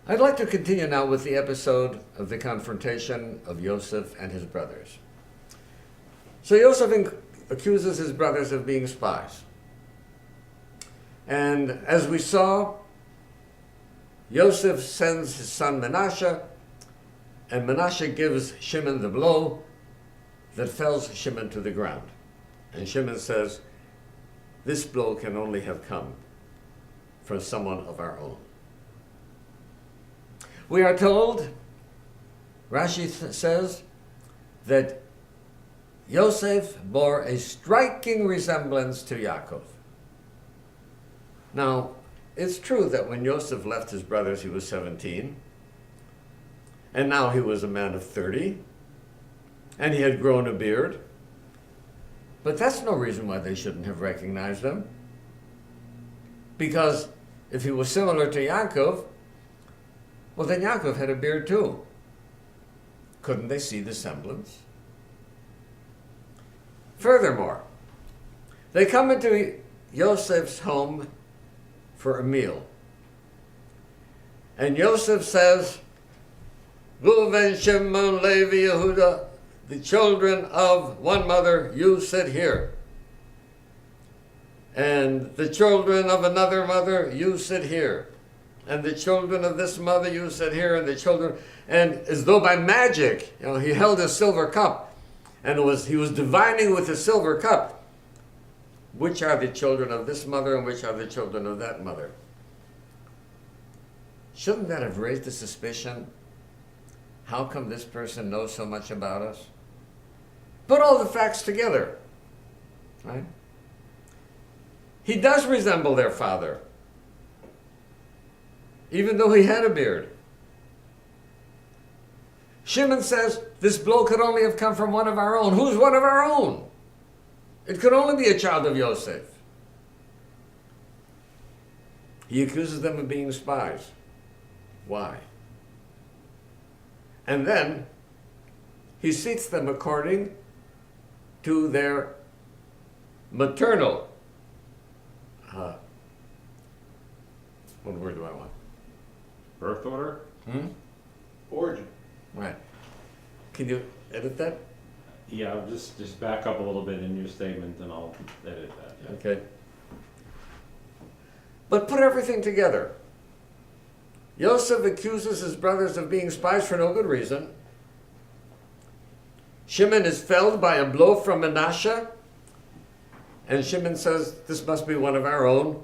I'd like to continue now with the episode of the confrontation of Yosef and his brothers. So Yosef accuses his brothers of being spies. And as we saw, Yosef sends his son Manasseh, and Manasseh gives Shimon the blow that fells Shimon to the ground. And Shimon says, this blow can only have come from someone of our own. We are told, Rashi says, that Yosef bore a striking resemblance to Yaakov. Now, it's true that when Yosef left his brothers, he was 17, and now he was a man of 30, and he had grown a beard. But that's no reason why they shouldn't have recognized him. Because if he was similar to Yaakov, well, then Yaakov had a beard too. Couldn't they see the semblance? Furthermore, they come into Yosef's home for a meal. And Yosef says, Reuven, Shimon, Levi, Yehuda, the children of one mother, you sit here. And the children of another mother, you sit here. And the children of this mother, you sit here. And the children, and as though by magic, he held a silver cup. And he was divining with a silver cup which are the children of this mother and which are the children of that mother. Shouldn't that have raised the suspicion? How come this person knows so much about us? Put all the facts together, right? He does resemble their father, even though he had a beard. Shimon says, this blow could only have come from one of our own. Who's one of our own? It could only be a child of Yosef. He accuses them of being spies. Why? And then he seats them according to their maternal, what word do I want? Birth order? Origin. Right. Can you edit that? Yeah, I'll just back up a little bit in your statement and I'll edit that. Yeah. Okay. But put everything together. Yosef accuses his brothers of being spies for no good reason. Shimon is felled by a blow from Manasseh, and Shimon says, this must be one of our own.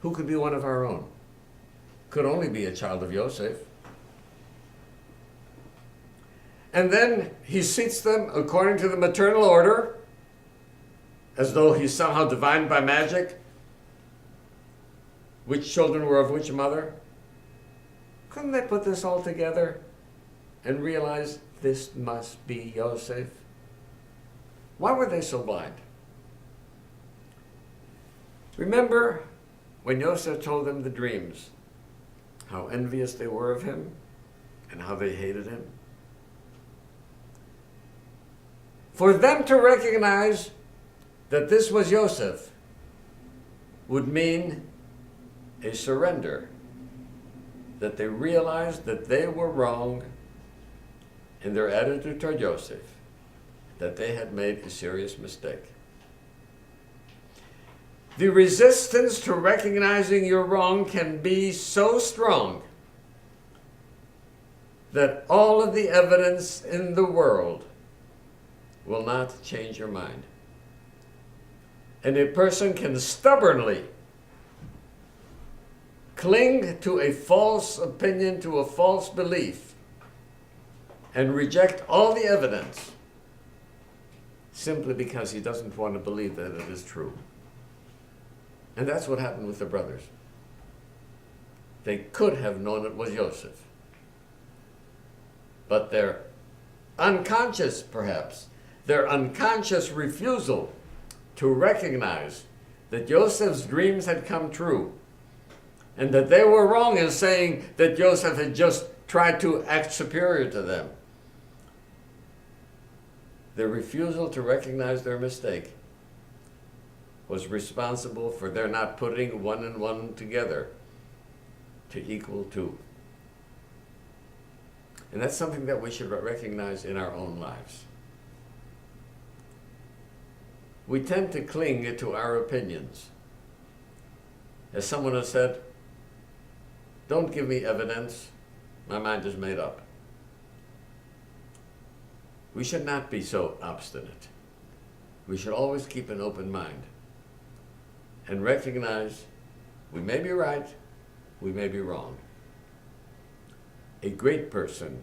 Who could be one of our own? Could only be a child of Yosef. And then he seats them according to the maternal order, as though he's somehow divined by magic. Which children were of which mother? Couldn't they put this all together and realize this must be Yosef? Why were they so blind? Remember when Yosef told them the dreams, how envious they were of him and how they hated him? For them to recognize that this was Yosef would mean a surrender, that they realized that they were wrong in their attitude toward Yosef, that they had made a serious mistake. The resistance to recognizing you're wrong can be so strong that all of the evidence in the world will not change your mind. And a person can stubbornly cling to a false opinion, to a false belief, and reject all the evidence simply because he doesn't want to believe that it is true. And that's what happened with the brothers. They could have known it was Yosef. But their unconscious, perhaps, their unconscious refusal to recognize that Yosef's dreams had come true, and that they were wrong in saying that Yosef had just tried to act superior to them. Their refusal to recognize their mistake was responsible for their not putting one and one together to equal 2. And that's something that we should recognize in our own lives. We tend to cling to our opinions. As someone has said, don't give me evidence, my mind is made up. We should not be so obstinate. We should always keep an open mind and recognize we may be right, we may be wrong. A great person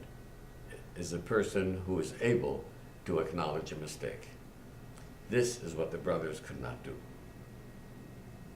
is a person who is able to acknowledge a mistake. This is what the brothers could not do.